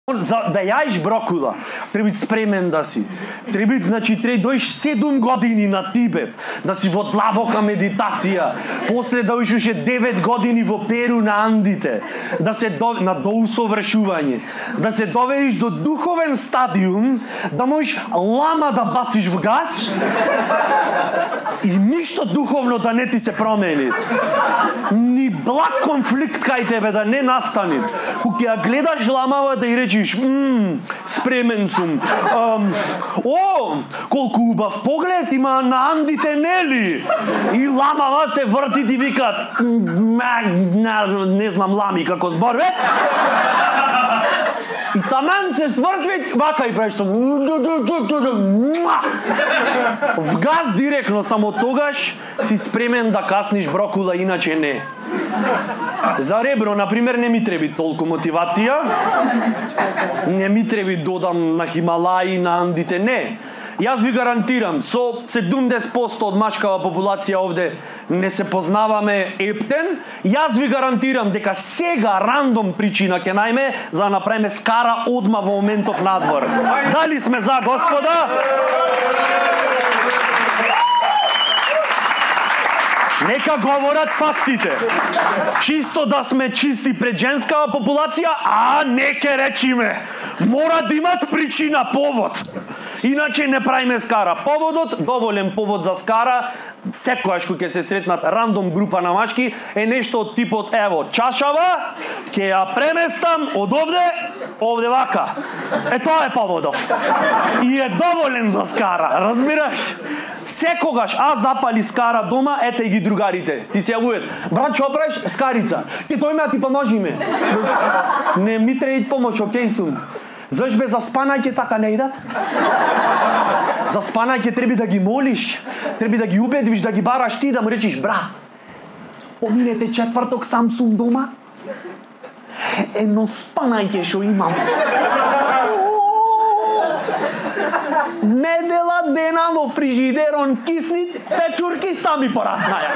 Да јаеш брокула, треба спремен да си. Треба, значи, дојш 7 години на Тибет, да си во длабока медитација, после да ушуше 9 години во Перу на Андите, да се на доусовршување, да се доведиш до духовен стадиум, да можеш лама да бациш в газ и ништо духовно да не ти се промени. Ни благ конфликт кај тебе да не настане. Кога ја гледаш ламава да и речиш, спремен сум. Колку убав поглед има на Андите, нели? И ламава се врти и викат, не знам лами како зборве. И тамен се свртви, вака и правиш в газ директно, само тогаш си спремен да касниш брокула, иначе не. За ребро, например, не ми треби толку мотивација, не ми треби додам на Хималаи, на Андите, не. Јас ви гарантирам, со 70% од машкава популација овде не се познаваме ептен, јас ви гарантирам дека сега рандом причина ќе најме за да направиме скара одма во моментов надвор. Дали сме за, господа? Нека говорат фактите. Чисто да сме чисти пред женскава популација, не ке речиме. Мора да имат причина, повод. Иначе не правиме скара. Поводот, доволен повод за скара, секојаш кога ќе се сретнат рандом група на мачки, е нешто од типот, ево, чашава, ќе ја преместам од овде вака. Тоа е поводот. И е доволен за скара, разбираш? Секогаш, запали скара дома, ете ги другарите. Ти се јавуваат, брат, што правиш? Скарица. Ке тој ти поможиме. Не ми треба помош, окей сум. Заш бе, за спанајке така не идат? За спанајке треба да ги молиш, треба да ги убедиш, да ги бараш ти, да му речиш, брат, поминете четврток, сам сум дома, едно спанајке шо имам. Недела дена во фрижидерон кисни, печурки сами пораснаја.